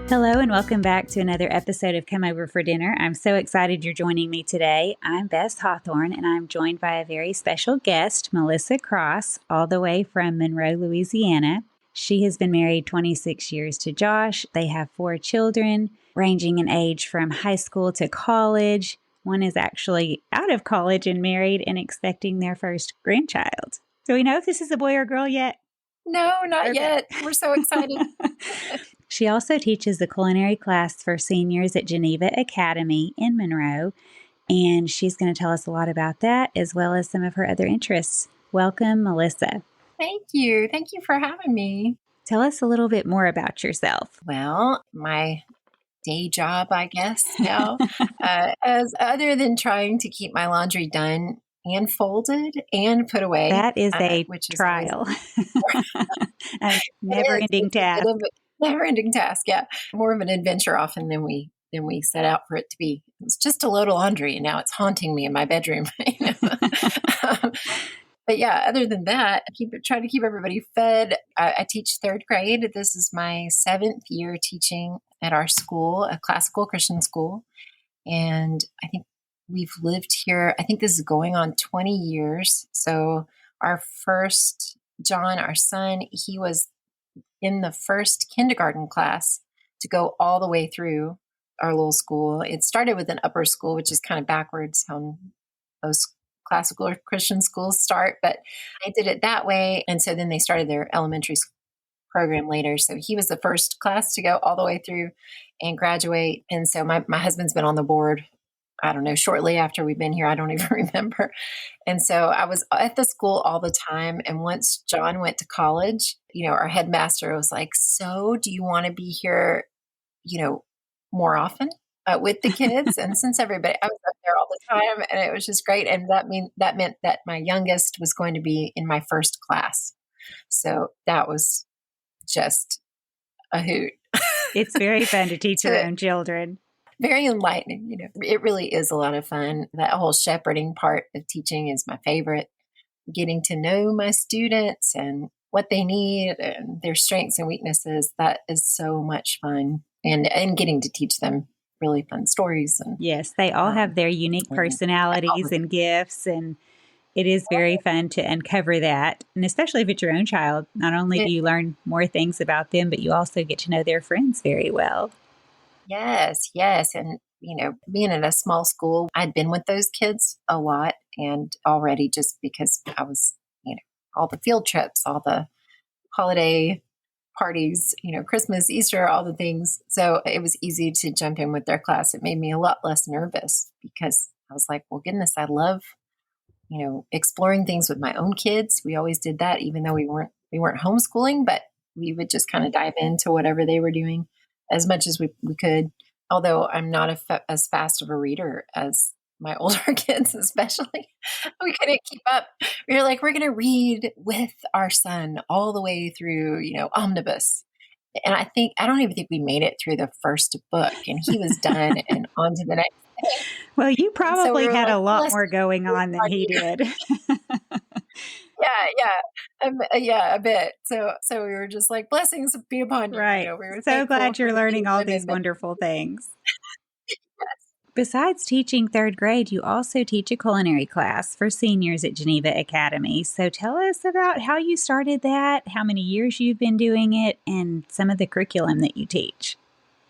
Hello and welcome back to another episode of Come Over for Dinner. I'm so excited you're joining me today. I'm Bess Hawthorne and I'm joined by a very special guest, Melissa Cross, all the way from Monroe, Louisiana. She has been married 26 years to Josh. They have 4 children, ranging in age from high school to college. One is actually out of college and married and expecting their first grandchild. Do we know if this is a boy or girl yet? No, not yet. We're so excited. She also teaches the culinary class for seniors at Geneva Academy in Monroe, and she's going to tell us a lot about that as well as some of her other interests. Welcome, Melissa. Thank you. Thank you for having me. Tell us a little bit more about yourself. Well, my day job, I guess, now, as other than trying to keep my laundry done and folded and put away. That is a which is trial. A never-ending task. Never-ending task, yeah. More of an adventure often than we set out for it to be. It was just a load of laundry, and now it's haunting me in my bedroom. But yeah, other than that, try to keep everybody fed. I teach 3rd grade. This is my 7th year teaching at our school, a classical Christian school. And I think we've lived here, I think this is going on 20 years. So our first, John, our son, he was in the first kindergarten class to go all the way through our little school. It started with an upper school, which is kind of backwards how most classical Christian schools start, but I did it that way. And so then they started their elementary program later. So he was the first class to go all the way through and graduate. And so my husband's been on the board, I don't know, shortly after we've been here. I don't even remember. And so I was at the school all the time. And once John went to college, our headmaster was like, so do you want to be here, more often with the kids? And since I was up there all the time, and it was just great. And that meant that my youngest was going to be in my first class. So that was just a hoot. It's very fun to teach your own children. Very enlightening. It really is a lot of fun. That whole shepherding part of teaching is my favorite. Getting to know my students and what they need and their strengths and weaknesses. That is so much fun. And getting to teach them really fun stories. And yes, they all have their unique personalities and gifts, and it is very fun to uncover that. And especially if it's your own child, not only do you learn more things about them, but you also get to know their friends very well. Yes. And, being in a small school, I'd been with those kids a lot, and already just because I was, all the field trips, all the holiday parties, Christmas, Easter, all the things. So it was easy to jump in with their class. It made me a lot less nervous because I was like, well, goodness, I love, exploring things with my own kids. We always did that, even though we weren't homeschooling, but we would just kind of dive into whatever they were doing as much as we could. Although I'm not as fast of a reader as my older kids, especially. We couldn't keep up. We were like, we're going to read with our son all the way through, omnibus. And I don't even think we made it through the first book, and he was done and on to the next thing. Well, you probably had a lot more going on than he did. Yeah, a bit. So we were just like, blessings be upon you. Right. We were so glad you're learning all these wonderful things. Yes. Besides teaching 3rd grade, you also teach a culinary class for seniors at Geneva Academy. So tell us about how you started that, how many years you've been doing it, and some of the curriculum that you teach.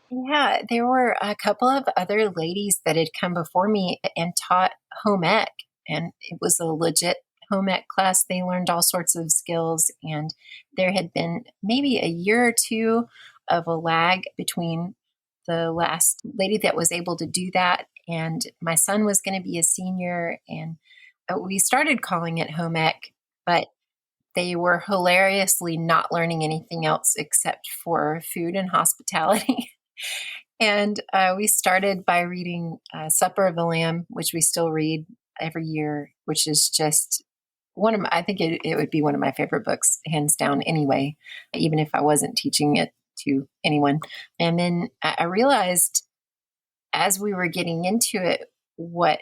Yeah, there were a couple of other ladies that had come before me and taught home ec, and it was a legit home ec class. They learned all sorts of skills, and there had been maybe a year or two of a lag between the last lady that was able to do that, and my son was going to be a senior, and we started calling it home ec, but they were hilariously not learning anything else except for food and hospitality. And we started by reading Supper of the Lamb, which we still read every year, which is just I think it would be one of my favorite books, hands down anyway, even if I wasn't teaching it to anyone. And then I realized as we were getting into it, what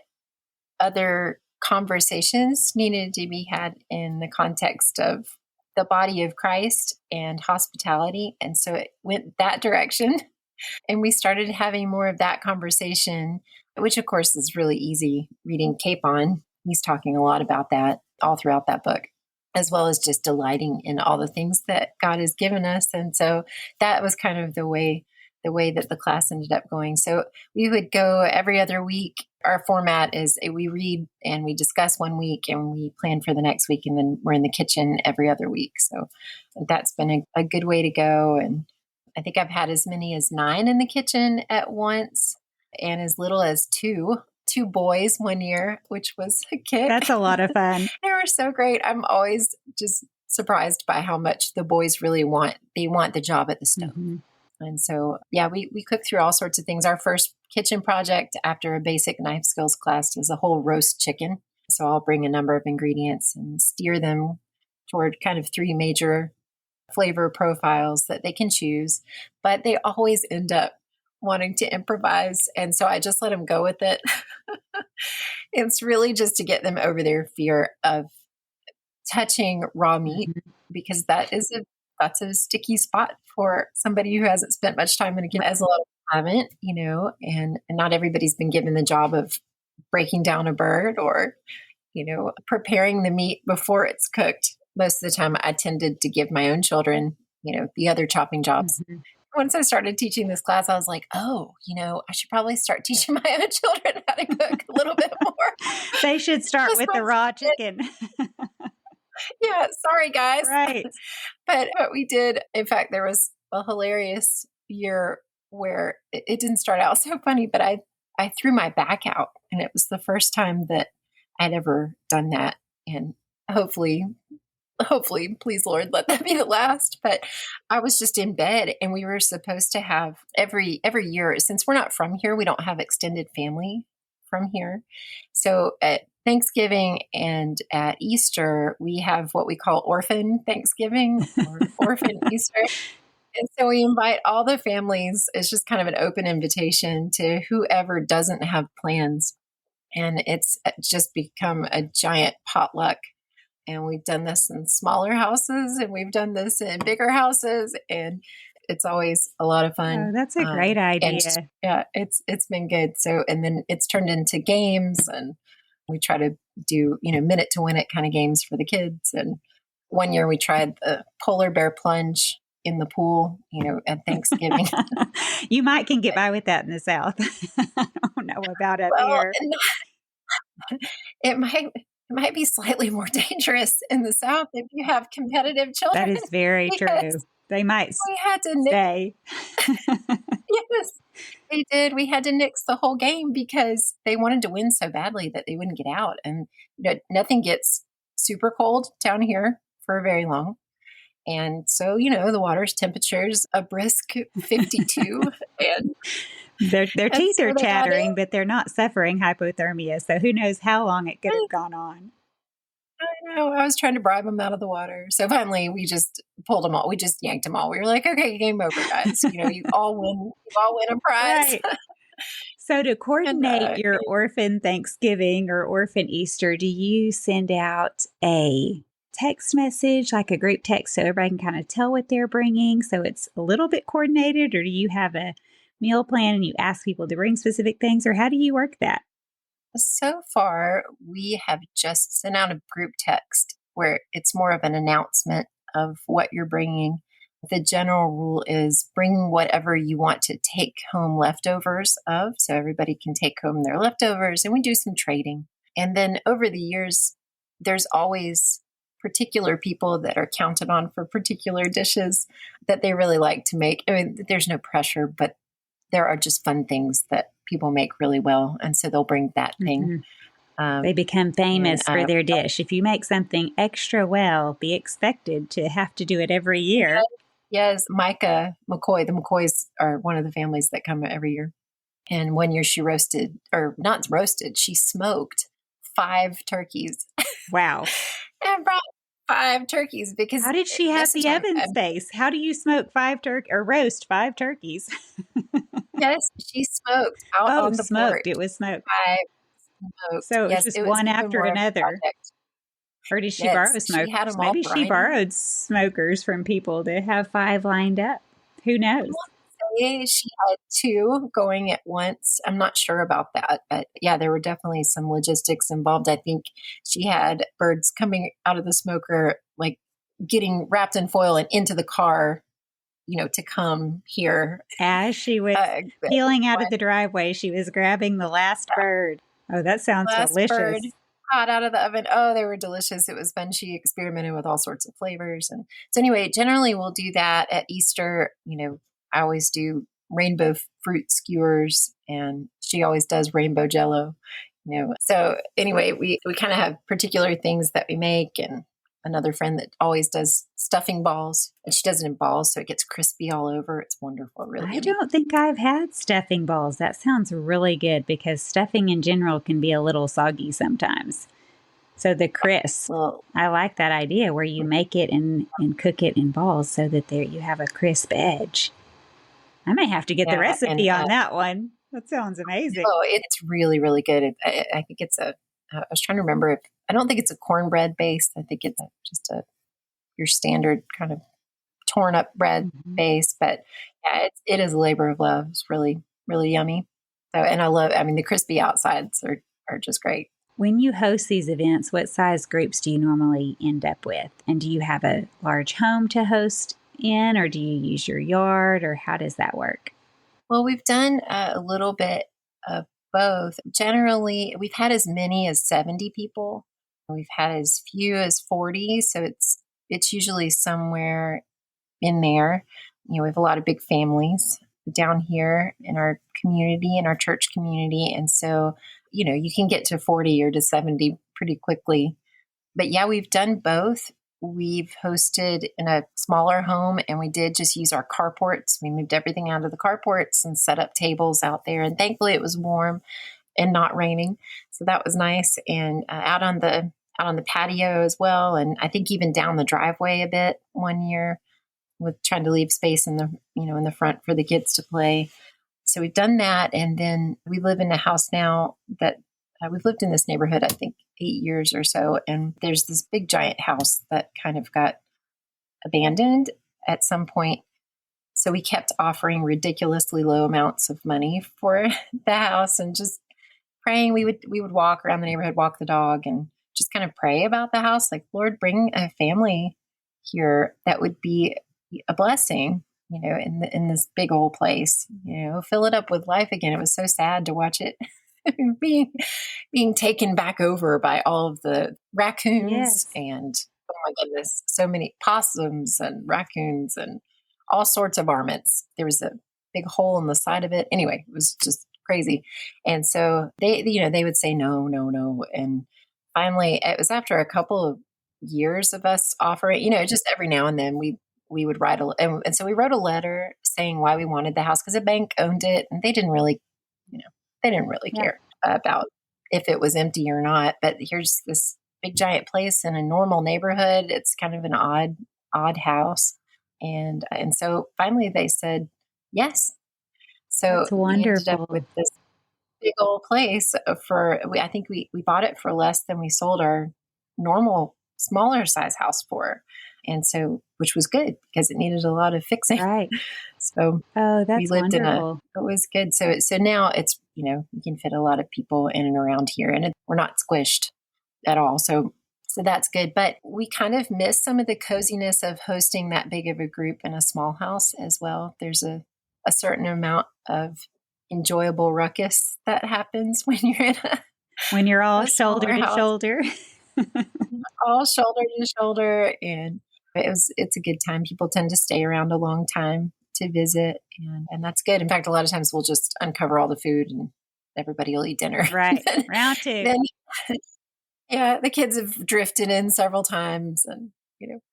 other conversations needed to be had in the context of the body of Christ and hospitality. And so it went that direction. And we started having more of that conversation, which of course is really easy reading Capon. He's talking a lot about that all throughout that book, as well as just delighting in all the things that God has given us. And so that was kind of the way that the class ended up going. So we would go every other week. Our format is we read and we discuss one week and we plan for the next week. And then we're in the kitchen every other week. So that's been a good way to go. And I think I've had as many as 9 in the kitchen at once and as little as two boys one year, which was a kick. That's a lot of fun. They were so great. I'm always just surprised by how much the boys really want. They want the job at the stove. Mm-hmm. And so, yeah, we cook through all sorts of things. Our first kitchen project after a basic knife skills class was a whole roast chicken. So I'll bring a number of ingredients and steer them toward kind of 3 major flavor profiles that they can choose, but they always end up wanting to improvise. And so I just let them go with it. It's really just to get them over their fear of touching raw meat, because that's a sticky spot for somebody who hasn't spent much time in a kitchen, as a lot of them haven't, and not everybody's been given the job of breaking down a bird or, preparing the meat before it's cooked. Most of the time I tended to give my own children, the other chopping jobs. Mm-hmm. Once I started teaching this class, I was like, oh, I should probably start teaching my own children how to cook a little bit more. They should start with the raw chicken. Yeah, sorry guys. Right. But what we did, in fact, there was a hilarious year where it didn't start out so funny, but I threw my back out, and it was the first time that I'd ever done that. And hopefully, please Lord, let that be the last. But I was just in bed, and we were supposed to have every year, since we're not from here, we don't have extended family from here. So at Thanksgiving and at Easter, we have what we call orphan Thanksgiving or orphan Easter. And so we invite all the families. It's just kind of an open invitation to whoever doesn't have plans. And it's just become a giant potluck. And we've done this in smaller houses, and we've done this in bigger houses, and it's always a lot of fun. Oh, that's a great idea. Yeah, it's been good. So, and then it's turned into games, and we try to do, minute to win it kind of games for the kids. And one year we tried the polar bear plunge in the pool, at Thanksgiving. You can get by with that in the South. I don't know about up here. It might be slightly more dangerous in the South if you have competitive children. That is very true. They might stay. Yes, they did. We had to nix the whole game because they wanted to win so badly that they wouldn't get out. And nothing gets super cold down here for very long. And so, the water's temperature's a brisk 52. And their teeth are chattering, but they're not suffering hypothermia. So who knows how long it could have gone on. I know. I was trying to bribe them out of the water. So finally, we just pulled them all. We just yanked them all. We were like, okay, game over, guys. You all win a prize. Right. So to coordinate your orphan Thanksgiving or orphan Easter, do you send out a text message, like a group text, so everybody can kind of tell what they're bringing, so it's a little bit coordinated? Or do you have a meal plan and you ask people to bring specific things, or how do you work that? So far, we have just sent out a group text where it's more of an announcement of what you're bringing. The general rule is bring whatever you want to take home leftovers of, so everybody can take home their leftovers, and we do some trading. And then over the years, there's always particular people that are counted on for particular dishes that they really like to make. I mean, there's no pressure, but there are just fun things that people make really well. And so they'll bring that thing. Mm-hmm. They become famous for their dish. If you make something extra well, be expected to have to do it every year. Yes. Micah McCoy, the McCoys are one of the families that come every year. And one year she she smoked 5 turkeys. Wow. And brought 5 turkeys because... How did she have the oven space? How do you smoke 5 or roast 5 turkeys? Yes, she smoked out on the smoked. porch. It was smoked. 5 smoked. So it was just one after another. Or did she borrow smokers? Maybe she borrowed smokers from people to have 5 lined up. Who knows? I way she had two going at once. I'm not sure about that, but yeah, there were definitely some logistics involved. I think she had birds coming out of the smoker, like getting wrapped in foil and into the car, to come here. As she was Uh, peeling out of the driveway, she was grabbing the last bird. Oh, that sounds last bird delicious. hot out of the oven. Oh, they were delicious. It was fun. She experimented with all sorts of flavors. And so anyway, generally we'll do that at Easter. I always do rainbow fruit skewers, and she always does rainbow jello. So anyway, we kind of have particular things that we make, and another friend that always does stuffing balls, and she does it in balls so it gets crispy all over. It's wonderful, really I yummy. don't think I've had stuffing balls. That sounds really good because stuffing in general can be a little soggy sometimes. So the crisp, Well, I like that idea where you make it and cook it in balls so that there you have a crisp edge. I may have to get the yeah, and recipe on that one. That sounds amazing. oh, it's really, really good. I think I was trying to remember if, I don't think it's a cornbread base. I think it's just your standard kind of torn up bread Mhm. base. But yeah, it is a labor of love. It's really, really yummy. So, and the crispy outsides are just great. When you host these events, what size groups do you normally end up with? And do you have a large home to host in, or do you use your yard, or how does that work? Well, we've done a little bit of both. Generally, we've had as many as 70 people. We've had as few as 40. So it's usually somewhere in there. We have a lot of big families down here in our community, in our church community. And so, you can get to 40 or to 70 pretty quickly. But yeah, we've done both. We've hosted in a smaller home, and we did just use our carports. We moved everything out of the carports and set up tables out there. And thankfully it was warm and not raining. So that was nice. And out on the patio as well. And I think even down the driveway a bit one year, with trying to leave space in the front for the kids to play. So we've done that. And then we live in a house now that we've lived in this neighborhood, I think 8 years or so. And there's this big giant house that kind of got abandoned at some point. So we kept offering ridiculously low amounts of money for the house and just praying. We would walk around the neighborhood, walk the dog, and just kind of pray about the house. Like, Lord, bring a family here that would be a blessing, in this big old place, fill it up with life again. It was so sad to watch it being taken back over by all of the raccoons Yes. and, oh my goodness, so many possums and raccoons and all sorts of varmints. There was a big hole in the side of it. Anyway, it was just crazy. And so they would say no, no, no. And finally, it was after a couple of years of us offering, just every now and then we would write and so we wrote a letter saying why we wanted the house, because a bank owned it, and they didn't really, Yeah. care about if it was empty or not. But here's this big giant place in a normal neighborhood. It's kind of an odd house, and so finally they said yes. So That's we ended up with wonderful. this big old place I think we bought it for less than we sold our normal smaller size house for. And so, which was good because it needed a lot of fixing. Right. So Oh, we that's lived wonderful. it was good. So now it's, we can fit a lot of people in and around here, and we're not squished at all. So that's good. But we kind of miss some of the coziness of hosting that big of a group in a small house as well. There's a certain amount of enjoyable ruckus that happens when you're in When you're all a shoulder smaller to house, shoulder. all shoulder to shoulder. And it's a good time. People tend to stay around a long time to visit, and that's good. In fact, a lot of times we'll just uncover all the food and everybody will eat dinner. Right. Round two. Then yeah, the kids have drifted in several times and,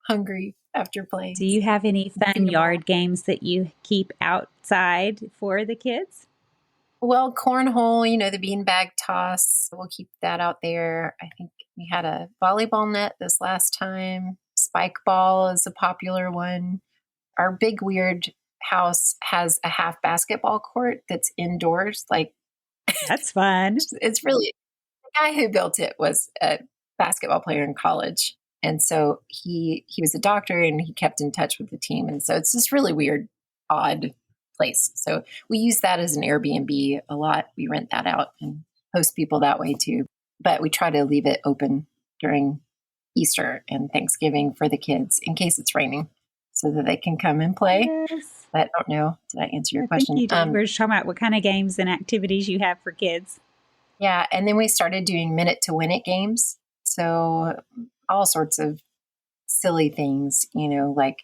hungry after playing. Do you have any Feed fun 'em all. yard games that you keep outside for the kids? Well, cornhole, the beanbag toss, we'll keep that out there. I think we had a volleyball net this last time. Spike ball is a popular one. Our big weird house has a half basketball court that's indoors. Like, That's fun. it's really, the guy who built it was a basketball player in college. And so he was a doctor, and he kept in touch with the team. And so it's this really weird, odd place. So we use that as an Airbnb a lot. We rent that out and host people that way too. But we try to leave it open during Easter and Thanksgiving for the kids in case it's raining so that they can come and play. Yes. But I don't know. Did I answer your I question? think you did. We're just talking about what kind of games and activities you have for kids. Yeah. And then we started doing minute to win it games. So all sorts of silly things, like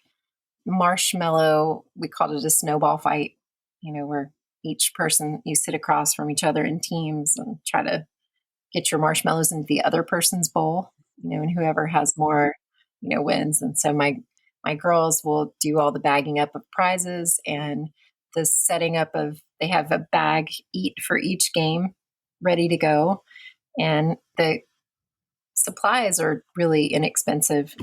marshmallow. We called it a snowball fight, where each person, you sit across from each other in teams and try to get your marshmallows into the other person's bowl, and whoever has more, wins. And so my girls will do all the bagging up of prizes and the setting up of, they have a bag for each game ready to go. And the supplies are really inexpensive,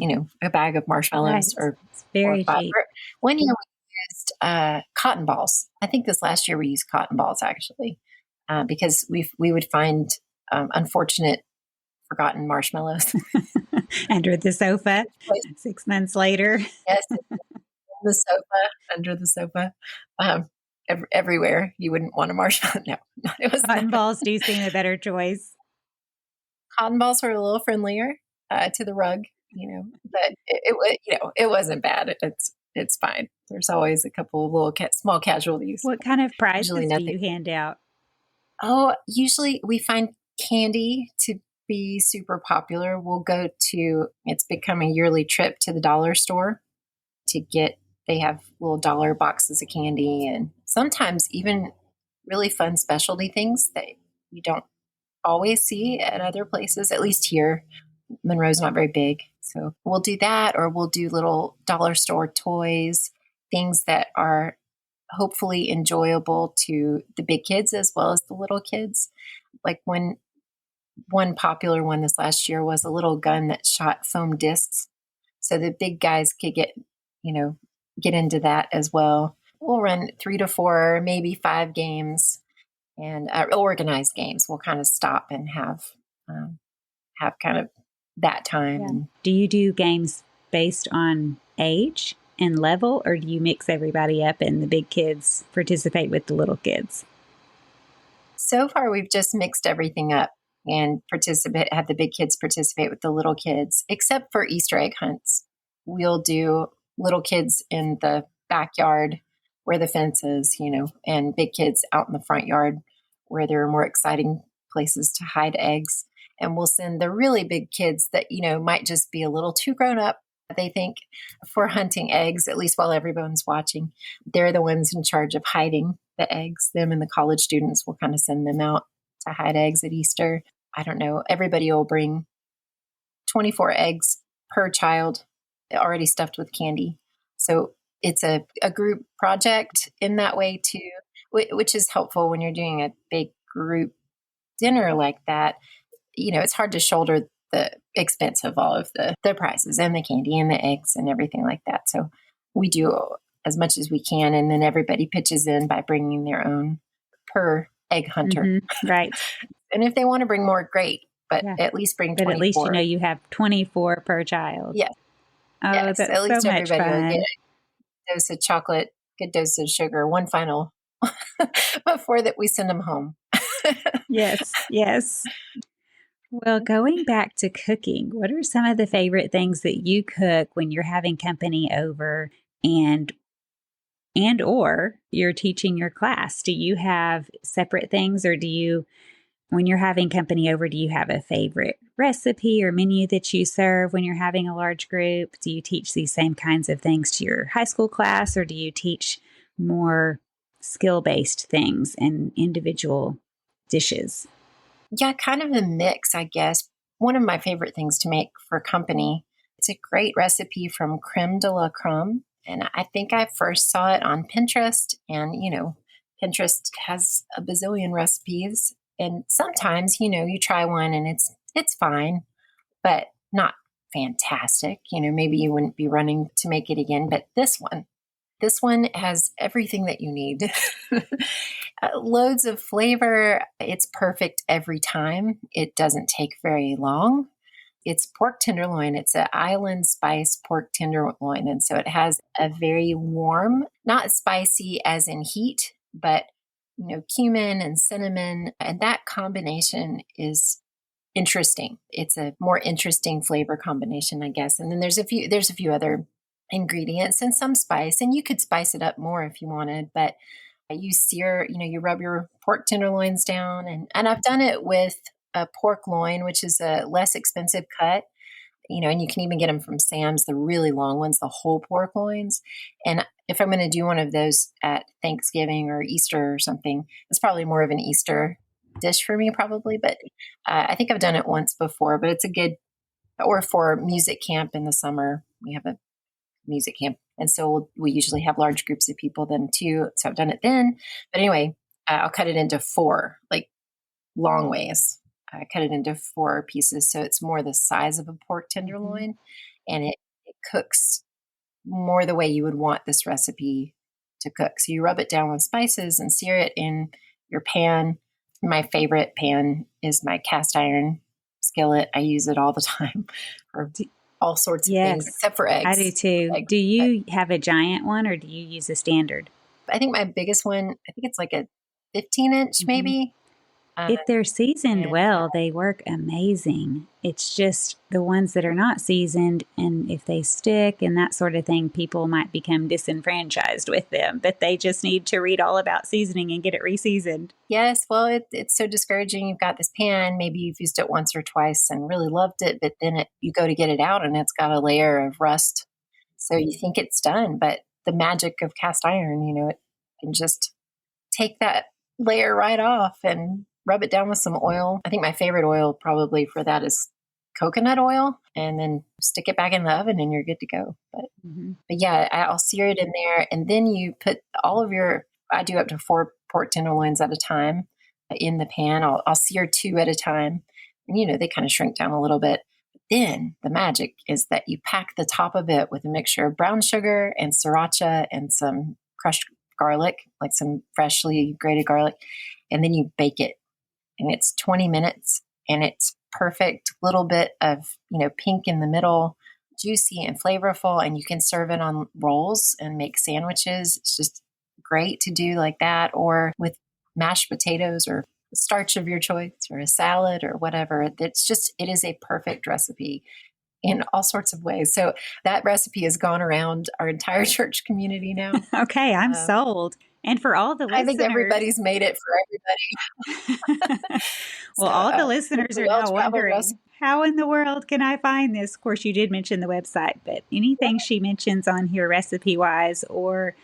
a bag of marshmallows Right. or It's very $4 or $5. cheap. One year we used cotton balls. I think this last year we used cotton balls actually, because we would find unfortunate forgotten marshmallows Under the sofa 6 months later. Yes, the sofa, under the sofa, everywhere. You wouldn't want a marshmallow. No, it was Cotton balls do seem a better choice. Cotton balls were a little friendlier to the rug, but it wasn't bad. It's fine. There's always a couple of little small casualties. What kind of prizes Usually do nothing. you hand out? Oh, usually we find candy to be super popular. We'll go to, it's become a yearly trip to the dollar store to get, they have little dollar boxes of candy and sometimes even really fun specialty things that you don't always see at other places, at least here. Monroe's not very big. So we'll do that, or we'll do little dollar store toys, things that are hopefully enjoyable to the big kids as well as the little kids. Like one popular one this last year was a little gun that shot foam discs. So the big guys could get into that as well. We'll run 3 to 4, maybe 5 games and organized games. We'll kind of stop and have kind of that time. Yeah. Do you do games based on age and level, or do you mix everybody up and the big kids participate with the little kids? So far, we've just mixed everything up and have the big kids participate with the little kids, except for Easter egg hunts. We'll do little kids in the backyard where the fence is, and big kids out in the front yard where there are more exciting places to hide eggs. And we'll send the really big kids that, might just be a little too grown up, they think, for hunting eggs, at least while everyone's watching. They're the ones in charge of hiding the eggs. Them and the college students will kind of send them out to hide eggs at Easter. I don't know. Everybody will bring 24 eggs per child already stuffed with candy. So it's a group project in that way too, which is helpful when you're doing a big group dinner like that. It's hard to shoulder the expense of all of the prizes and the candy and the eggs and everything like that. So we do as much as we can. And then everybody pitches in by bringing their own per egg hunter. Mm-hmm. Right. And if they want to bring more, great. But at least bring 24. But at least you have 24 per child. Yes. Oh, yes. that's at least so much everybody fun. will get a dose of chocolate, good dose of sugar, one final before that we send them home. Yes. Well, going back to cooking, what are some of the favorite things that you cook when you're having company over and or you're teaching your class? Do you have separate things, or when you're having company over, do you have a favorite recipe or menu that you serve when you're having a large group? Do you teach these same kinds of things to your high school class, or do you teach more skill-based things and individual dishes? Yeah, kind of a mix, I guess. One of my favorite things to make for company, it's a great recipe from Creme de la Creme. And I think I first saw it on Pinterest. And, Pinterest has a bazillion recipes. And sometimes, you try one and it's fine, but not fantastic. Maybe you wouldn't be running to make it again. But this one has everything that you need. Loads of flavor. It's perfect every time. It doesn't take very long. It's pork tenderloin. It's an island spice pork tenderloin. And so it has a very warm, not spicy as in heat, but cumin and cinnamon. And that combination is interesting. It's a more interesting flavor combination, I guess. And then there's a few other ingredients and some spice, and you could spice it up more if you wanted, but you sear, you rub your pork tenderloins down, and I've done it with a pork loin, which is a less expensive cut, and you can even get them from Sam's, the really long ones, the whole pork loins. And if I'm going to do one of those at Thanksgiving or Easter or something, it's probably more of an Easter dish for me, probably. But I think I've done it once before, but it's a good, or for music camp in the summer, we have a music camp. And so we usually have large groups of people then too. So I've done it then. But anyway, I'll cut it into 4, like long ways. I cut it into 4 pieces. So it's more the size of a pork tenderloin, and it cooks more the way you would want this recipe to cook. So you rub it down with spices and sear it in your pan. My favorite pan is my cast iron skillet. I use it all the time for all sorts of things, except for eggs. I do too. Do you have a giant one, or do you use a standard? I think my biggest one, I think it's like a 15-inch maybe. If they're seasoned well, they work amazing. It's just the ones that are not seasoned, and if they stick and that sort of thing, people might become disenfranchised with them, but they just need to read all about seasoning and get it re-seasoned. Yes, well, it's so discouraging. You've got this pan, maybe you've used it once or twice and really loved it, but then you go to get it out and it's got a layer of rust. So you think it's done, but the magic of cast iron, it can just take that layer right off and rub it down with some oil. I think my favorite oil probably for that is coconut oil, and then stick it back in the oven and you're good to go. But yeah, I'll sear it in there, and then you put all of I do up to 4 pork tenderloins at a time in the pan. I'll sear 2 at a time, and they kind of shrink down a little bit. But then the magic is that you pack the top of it with a mixture of brown sugar and sriracha and some crushed garlic, like some freshly grated garlic, and then you bake it. And it's 20 minutes, and it's perfect little bit of, pink in the middle, juicy and flavorful. And you can serve it on rolls and make sandwiches. It's just great to do like that, or with mashed potatoes or starch of your choice, or a salad or whatever. It is a perfect recipe in all sorts of ways. So that recipe has gone around our entire church community now. Okay, I'm sold. And for all the listeners, I think everybody's made it for everybody. Well, all the listeners are now wondering, how in the world can I find this? Of course, you did mention the website, but anything she mentions on here recipe-wise, or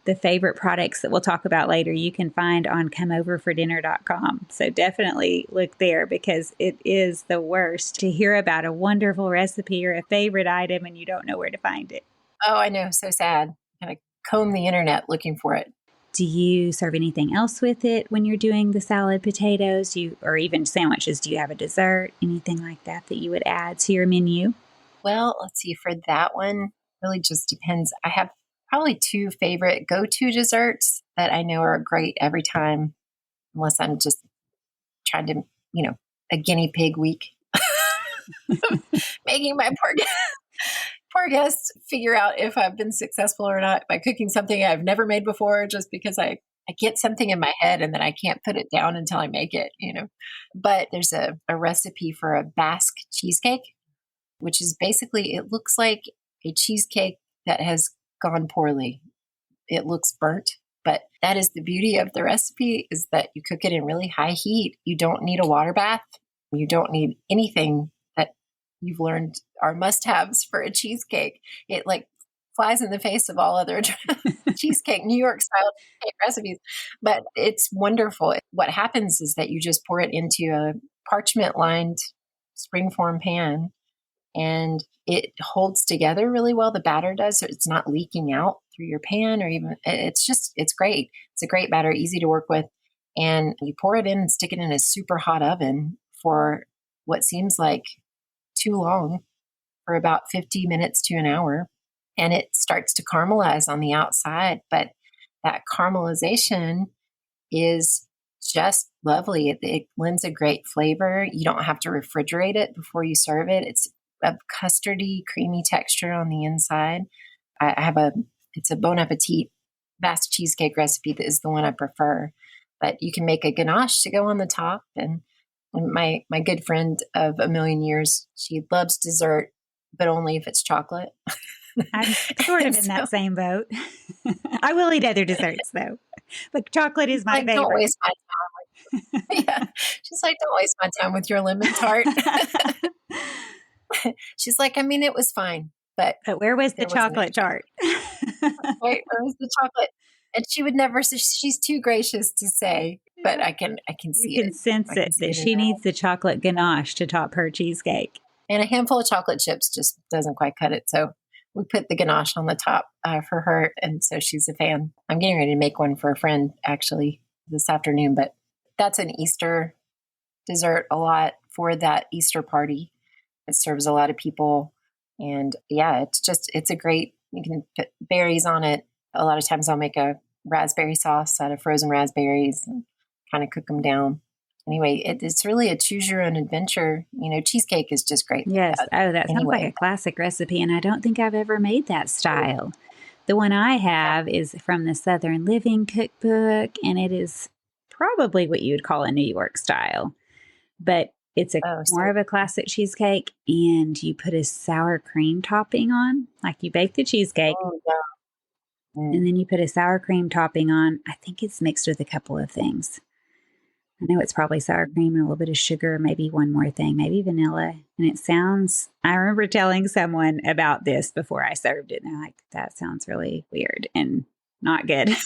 the favorite products that we'll talk about later, you can find on comeoverfordinner.com. So definitely look there, because it is the worst to hear about a wonderful recipe or a favorite item and you don't know where to find it. Oh, I know. So sad. Kind of comb the internet looking for it. Do you serve anything else with it when you're doing the salad potatoes, or even sandwiches? Do you have a dessert, anything like that you would add to your menu? Well, let's see. For that one, really just depends. I have probably 2 favorite go-to desserts that I know are great every time, unless I'm just trying to, a guinea pig week, making my poor guests figure out if I've been successful or not by cooking something I've never made before, just because I get something in my head and then I can't put it down until I make it, But there's a recipe for a Basque cheesecake, which is basically, it looks like a cheesecake that has gone poorly. It looks burnt, but that is the beauty of the recipe, is that you cook it in really high heat. You don't need a water bath. You don't need anything that you've learned are must-haves for a cheesecake. It flies in the face of all other cheesecake, New York style cheesecake recipes, but it's wonderful. What happens is that you just pour it into a parchment lined springform pan, and it holds together really well. The batter does, so it's not leaking out through your pan, or even, it's great. It's a great batter, easy to work with. And you pour it in and stick it in a super hot oven for what seems like too long, for about 50 minutes to an hour. And it starts to caramelize on the outside. But that caramelization is just lovely. It lends a great flavor. You don't have to refrigerate it before you serve it. It's a custardy, creamy texture on the inside. I have it's a Bon Appetit Basque cheesecake recipe that is the one I prefer. But you can make a ganache to go on the top. And my good friend of a million years, she loves dessert, but only if it's chocolate. I'm sort of in that same boat. I will eat other desserts though, but chocolate is my favorite. Don't waste my time. Yeah, she's like, don't waste my time with your lemon tart. She's like, I mean, it was fine, but where was the chocolate tart? Right, where was the chocolate? And she would never. She's too gracious to say, but I can see you can it. sense it that she needs the chocolate ganache to top her cheesecake. And a handful of chocolate chips just doesn't quite cut it. So we put the ganache on the top for her, and so she's a fan. I'm getting ready to make one for a friend actually this afternoon, but that's an Easter dessert a lot for that Easter party. It serves a lot of people, and yeah, it's a great. You can put berries on it. A lot of times I'll make a raspberry sauce out of frozen raspberries and kind of cook them down. Anyway, it's really a choose your own adventure. Cheesecake is just great. Yes. That sounds like a classic recipe. And I don't think I've ever made that style. The one I have is from the Southern Living cookbook, and it is probably what you would call a New York style. But it's more of a classic cheesecake, and you put a sour cream topping on. Like you bake the cheesecake. Oh, yeah. And then you put a sour cream topping on. I think it's mixed with a couple of things. I know it's probably sour cream and a little bit of sugar, maybe one more thing, maybe vanilla. And I remember telling someone about this before I served it. And they're like, that sounds really weird and not good.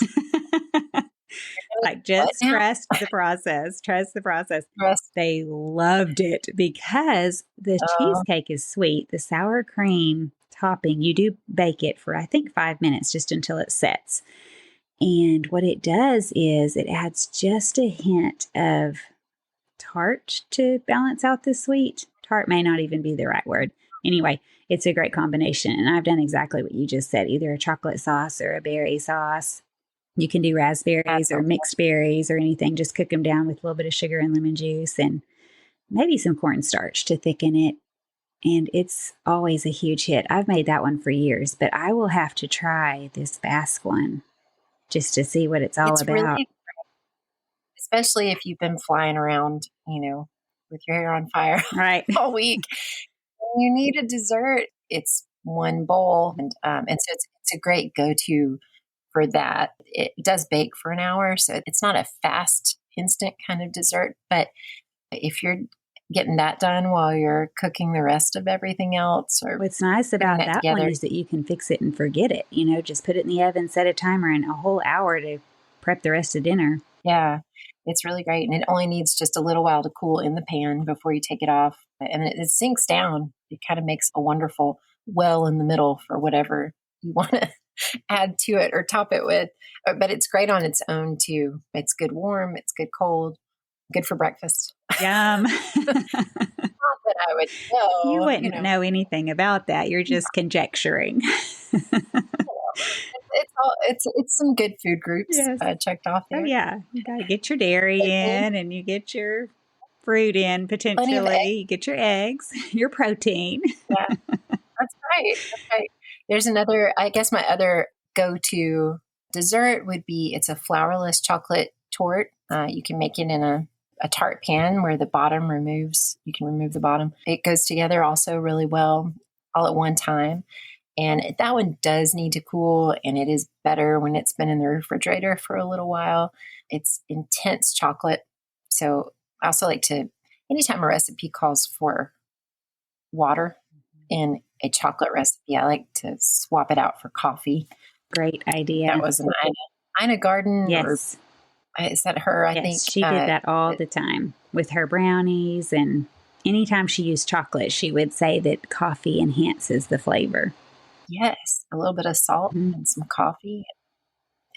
Like, just trust the process. Trust the process. They loved it because the cheesecake is sweet. The sour cream topping, you do bake it for, I think, 5 minutes just until it sets. And what it does is it adds just a hint of tart to balance out the sweet. Tart may not even be the right word. Anyway, it's a great combination. And I've done exactly what you just said, either a chocolate sauce or a berry sauce. You can do raspberries or mixed berries or anything. Just cook them down with a little bit of sugar and lemon juice and maybe some cornstarch to thicken it. And it's always a huge hit. I've made that one for years, but I will have to try this Basque one just to see what it's all about. Really, especially if you've been flying around, with your hair on fire all week. You need a dessert. It's one bowl. And so it's a great go-to for that. It does bake for an hour, so it's not a fast, instant kind of dessert. But if you're getting that done while you're cooking the rest of everything else. Or what's nice about that one is that you can fix it and forget it. Just put it in the oven, set a timer, and a whole hour to prep the rest of dinner. Yeah, it's really great. And it only needs just a little while to cool in the pan before you take it off. And it sinks down. It kind of makes a wonderful well in the middle for whatever you want to add to it or top it with. But it's great on its own too. It's good warm, it's good cold, good for breakfast. Yum. Not that I would know. You wouldn't know anything about that. You're just conjecturing. It's some good food groups checked off there. Oh, yeah. You got to get your dairy in, and you get your fruit in potentially. You get your eggs, your protein. Yeah, that's right. There's another, I guess my other go-to dessert would be, it's a flourless chocolate tort. You can make it in a tart pan where you can remove the bottom. It goes together also really well all at one time. And that one does need to cool, and it is better when it's been in the refrigerator for a little while. It's intense chocolate. So I also like to, anytime a recipe calls for water in a chocolate recipe, I like to swap it out for coffee. Great idea. That was an Ina Garden. Yes. Is that her? I think she did that all the time with her brownies. And anytime she used chocolate, she would say that coffee enhances the flavor. Yes. A little bit of salt and some coffee.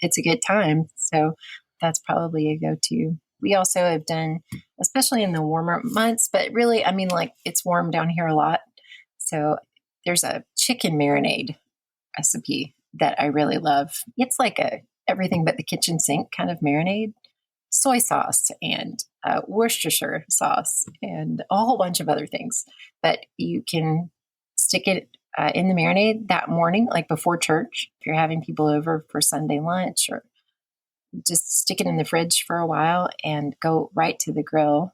It's a good time. So that's probably a go-to. We also have done, especially in the warmer months, but really, I mean, like, it's warm down here a lot. So there's a chicken marinade recipe that I really love. It's like a everything but the kitchen sink kind of marinade. soy sauce and Worcestershire sauce and a whole bunch of other things. But you can stick it in the marinade that morning, like before church, if you're having people over for Sunday lunch, or just stick it in the fridge for a while and go right to the grill.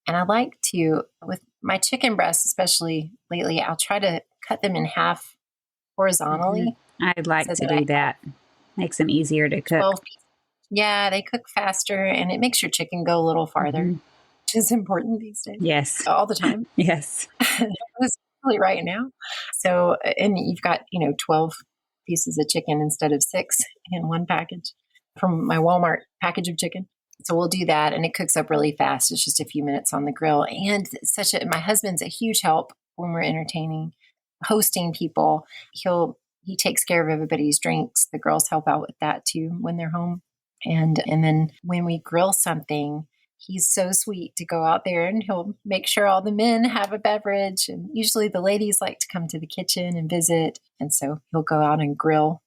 And I like to, with my chicken breasts, especially lately, I'll try to cut them in half horizontally. I'd like so to that do I that. Makes them easier to cook. 12 pieces. Yeah, they cook faster and it makes your chicken go a little farther, which is important these days. Yes. All the time. Yes. Especially right now. So, and you've got, 12 pieces of chicken instead of 6 in one package from my Walmart package of chicken. So we'll do that, and it cooks up really fast. It's just a few minutes on the grill. And my husband's a huge help when we're hosting people. He takes care of everybody's drinks. The girls help out with that too when they're home. And then when we grill something, he's so sweet to go out there and he'll make sure all the men have a beverage. And usually the ladies like to come to the kitchen and visit. And so he'll go out and grill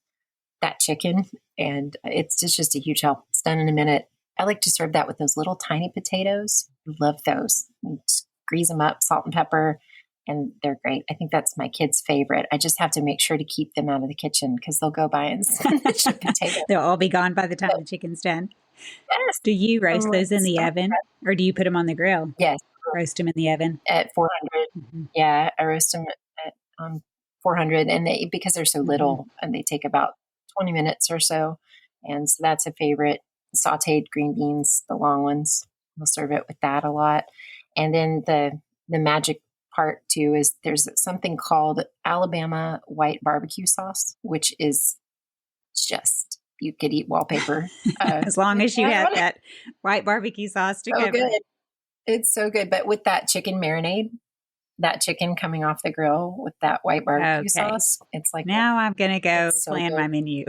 that chicken. And it's just a huge help. It's done in a minute. I like to serve that with those little tiny potatoes. I love those. You just grease them up, salt and pepper, and they're great. I think that's my kids' favorite. I just have to make sure to keep them out of the kitchen because they'll go by and sandwich a potato. They'll all be gone by the time the chicken's done. Yes. Do you roast those in the oven or do you put them on the grill? Yes. Roast them in the oven? At 400. Yeah, I roast them at 400 and because they're so little and they take about 20 minutes or so. And so that's a favorite. Sauteed green beans, the long ones. We'll serve it with that a lot. And then the magic part too is there's something called Alabama white barbecue sauce, which is just, you could eat wallpaper. As long as you have that white barbecue sauce to cover. Good. It's so good. But with that chicken marinade, that chicken coming off the grill with that white barbecue sauce, it's like, now I'm going to go plan my menu.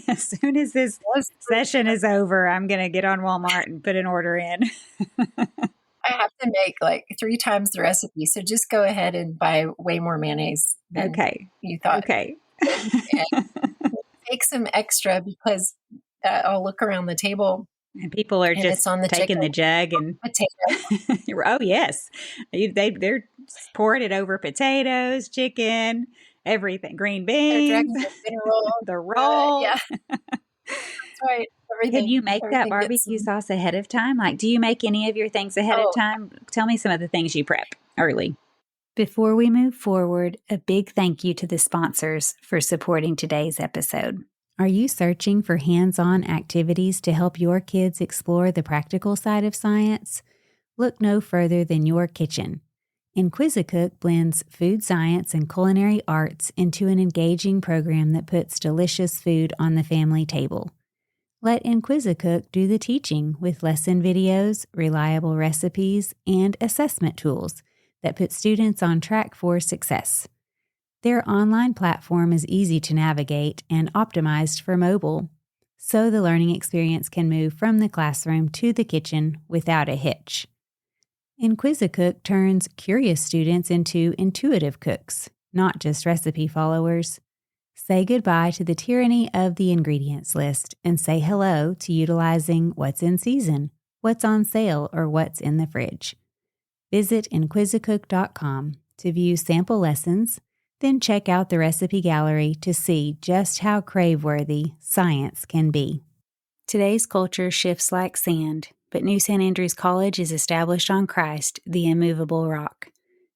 As soon as this session is over, I'm going to get on Walmart and put an order in. I have to make like 3 times the recipe. So just go ahead and buy way more mayonnaise than you thought. Okay. Take some extra because I'll look around the table. And people are just taking the jug and potato. Oh yes, they're pouring it over potatoes, chicken, everything, green beans, the roll. Yeah, that's right. Everything. Can you make that barbecue sauce ahead of time? Like, do you make any of your things ahead of time? Tell me some of the things you prep early. Before we move forward, a big thank you to the sponsors for supporting today's episode. Are you searching for hands-on activities to help your kids explore the practical side of science? Look no further than your kitchen. Inquisicook blends food science and culinary arts into an engaging program that puts delicious food on the family table. Let Inquisicook do the teaching with lesson videos, reliable recipes, and assessment tools that put students on track for success. Their online platform is easy to navigate and optimized for mobile, so the learning experience can move from the classroom to the kitchen without a hitch. Inquisicook turns curious students into intuitive cooks, not just recipe followers. Say goodbye to the tyranny of the ingredients list and say hello to utilizing what's in season, what's on sale, or what's in the fridge. Visit Inquisicook.com to view sample lessons, then check out the recipe gallery to see just how crave-worthy science can be. Today's culture shifts like sand, but New St. Andrews College is established on Christ, the immovable rock.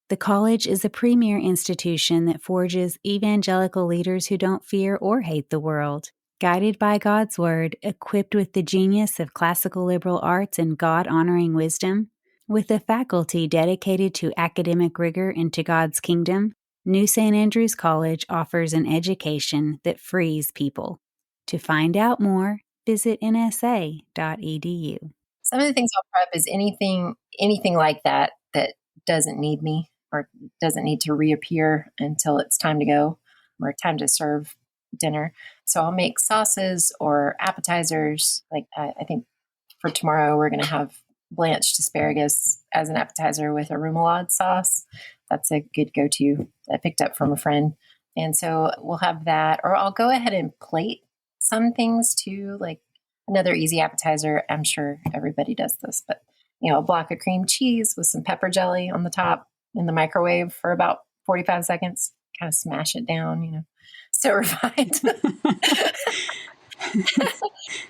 The college is a premier institution that forges evangelical leaders who don't fear or hate the world. Guided by God's Word, equipped with the genius of classical liberal arts and God-honoring wisdom, with a faculty dedicated to academic rigor and to God's kingdom, New St. Andrews College offers an education that frees people. To find out more, visit nsa.edu. Some of the things I'll prep is anything like that doesn't need me or doesn't need to reappear until it's time to go or time to serve dinner. So I'll make sauces or appetizers. Like I think for tomorrow we're going to have blanched asparagus as an appetizer with a remoulade sauce. That's a good go-to I picked up from a friend. And so we'll have that, or I'll go ahead and plate some things too. Like Another easy appetizer, I'm sure everybody does this, but a block of cream cheese with some pepper jelly on the top in the microwave for about 45 seconds, kind of smash it down, so refined.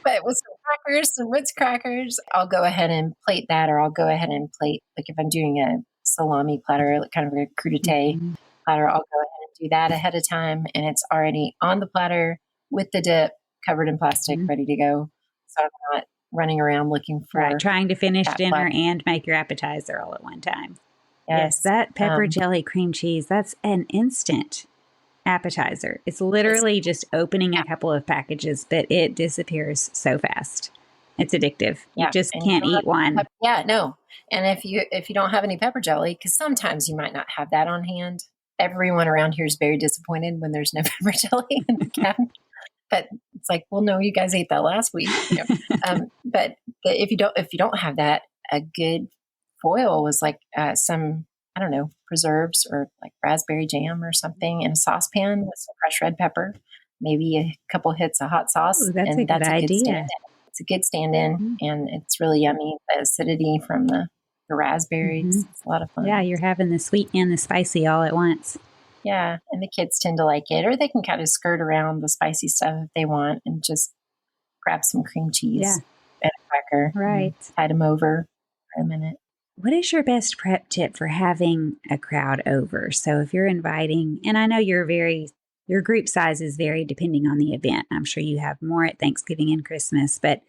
But with some crackers, some Ritz crackers, I'll go ahead and plate that, or I'll go ahead and plate, like if I'm doing a salami platter, like kind of a crudité platter, I'll go ahead and do that ahead of time. And it's already on the platter with the dip, covered in plastic, ready to go. So I'm not running around looking for trying to finish dinner platter and make your appetizer all at one time. Yes, that pepper jelly cream cheese, that's an instant appetizer. It's literally just opening a couple of packages, but it disappears so fast. It's addictive. You just can't eat one. No. And if you don't have any pepper jelly, because sometimes you might not have that on hand. Everyone around here is very disappointed when there's no pepper jelly in the cabinet. But it's like, well, no, you guys ate that last week. But if you don't have that, a good foil was like some, I don't know, preserves or like raspberry jam or something in a saucepan with some fresh red pepper, maybe a couple hits of hot sauce. Ooh, that's a good idea. It's a good stand-in, and it's really yummy. The acidity from the raspberries, it's a lot of fun. Yeah, you're having the sweet and the spicy all at once. Yeah, and the kids tend to like it, or they can kind of skirt around the spicy stuff if they want and just grab some cream cheese and a cracker. Right. Tide them over for a minute. What is your best prep tip for having a crowd over? So if you're inviting, and I know your group size is very depending on the event. I'm sure you have more at Thanksgiving and Christmas, but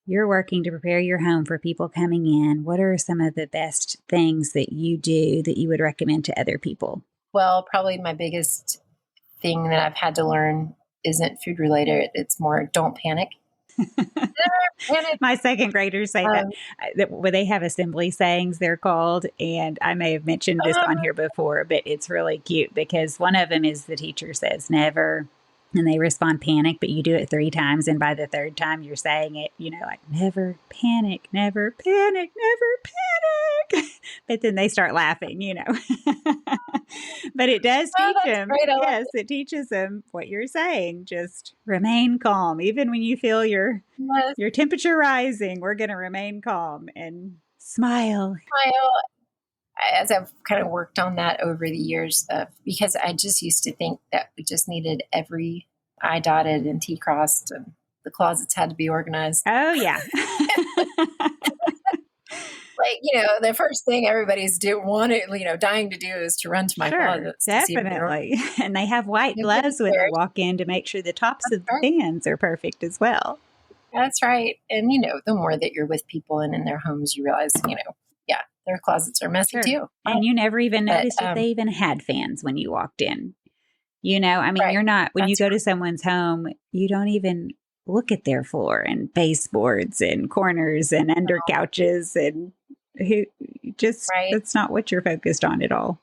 you're working to prepare your home for people coming in. What are some of the best things that you do that you would recommend to other people? Well, probably my biggest thing that I've had to learn isn't food related. It's more don't panic. My second graders say that where they have assembly sayings, they're called, and I may have mentioned this on here before, but it's really cute because one of them is the teacher says never, and they respond panic, but you do it 3 times, and by the 3rd time you're saying it, like never panic, never panic, never panic. But then they start laughing, But it does teach them. Yes, it teaches them what you're saying. Just remain calm. Even when you feel your temperature rising, we're going to remain calm and smile. As I've kind of worked on that over the years, because I just used to think that we just needed every I dotted and T crossed and the closets had to be organized. Oh, yeah. Like, the first thing everybody's dying to do is to run to my closets. Definitely. And they have white gloves when they walk in to make sure the tops of the fans are perfect as well. That's right. And, the more that you're with people and in their homes, you realize, their closets are messy too. And you never even noticed that they even had fans when you walked in. You're not, when you go to someone's home, you don't even look at their floor and baseboards and corners and under couches and that's not what you're focused on at all.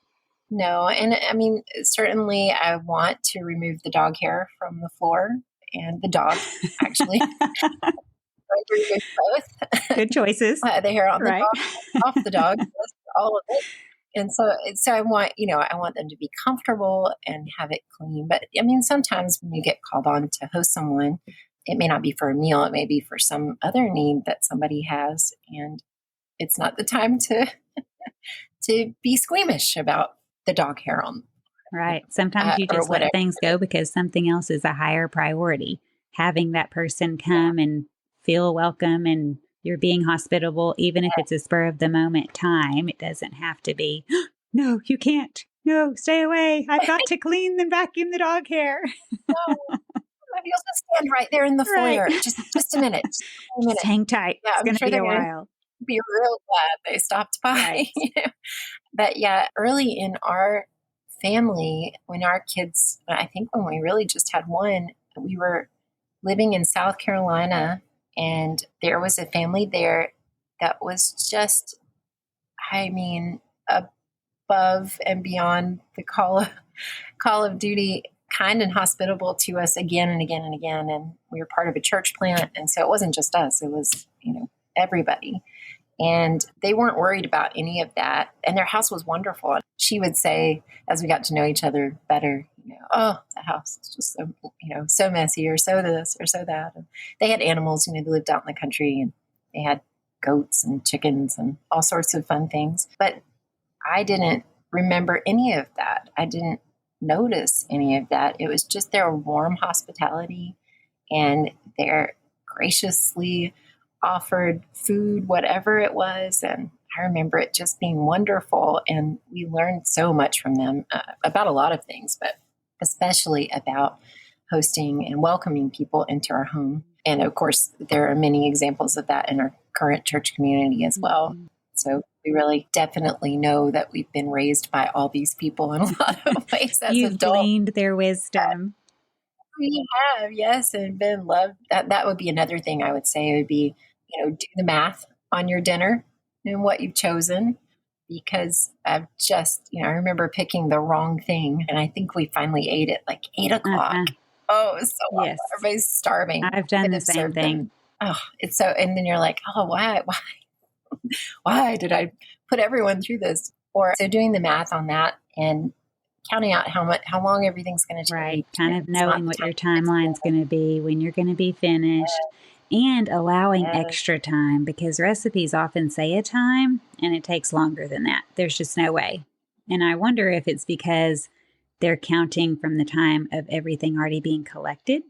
No. And certainly I want to remove the dog hair from the floor and the dog, actually. Both. Good choices. The hair on the dog, off the dog, all of it. And so I want, I want them to be comfortable and have it clean. But sometimes when you get called on to host someone, it may not be for a meal. It may be for some other need that somebody has. And it's not the time to be squeamish about the dog hair on. Right. Sometimes you just let things go because something else is a higher priority. Having that person come and feel welcome and you're being hospitable, even if it's a spur of the moment time, it doesn't have to be, no, you can't. No, stay away. I've got to clean and vacuum the dog hair. No. You'll just stand right there in the foyer. Just a minute. Just hang tight. Yeah, it's going to be a while. Be real glad they stopped by. Right. But early in our family, when our kids, I think when we really just had one, we were living in South Carolina, and there was a family there that was just, above and beyond the call of duty, kind and hospitable to us again and again and again. And we were part of a church plant. And so it wasn't just us, it was, everybody. And they weren't worried about any of that. And their house was wonderful. She would say, as we got to know each other better, the house is just so, so messy, or so this or so that. And they had animals, they lived out in the country, and they had goats and chickens and all sorts of fun things. But I didn't remember any of that. I didn't notice any of that. It was just their warm hospitality and their graciously offered food, whatever it was. And I remember it just being wonderful. And we learned so much from them about a lot of things, but especially about hosting and welcoming people into our home. And of course, there are many examples of that in our current church community as well. So we really definitely know that we've been raised by all these people in a lot of ways as You've adults. gleaned their wisdom. We have, yes, and been loved. That would be another thing I would say. It would be, do the math on your dinner and what you've chosen, because I've just, I remember picking the wrong thing, and I think we finally ate it like 8:00. Oh, it was so awful. Everybody's starving. I've done the same thing. Oh, it's so, and then you're like, oh, why did I put everyone through this? Or so doing the math on that and counting out how long everything's going to take. Right. Kind of knowing what your timeline's going to be, when you're going to be finished, and allowing extra time, because recipes often say a time and it takes longer than that. There's just no way. And I wonder if it's because they're counting from the time of everything already being collected.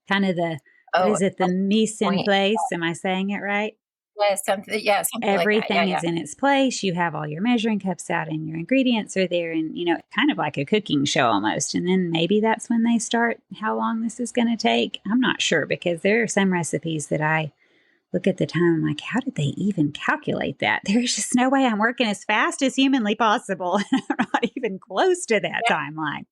Kind of the, what is it? The mise en place. Am I saying it right? Something Everything like that. is in its place. You have all your measuring cups out and your ingredients are there, and, kind of like a cooking show almost. And then maybe that's when they start how long this is going to take. I'm not sure, because there are some recipes that I look at the time, I'm like, how did they even calculate that? There's just no way I'm working as fast as humanly possible. And I'm not even close to that timeline.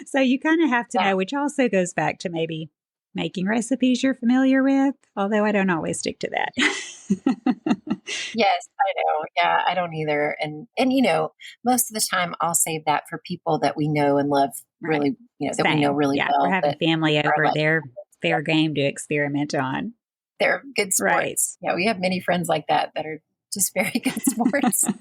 So you kind of have to know, which also goes back to maybe making recipes you're familiar with, although I don't always stick to that. Yes, I know. Yeah, I don't either. And most of the time I'll save that for people that we know and love really, that we know really well. We're having family over, they're fair game to experiment on. They're good sports. Right. Yeah, we have many friends like that are just very good sports. And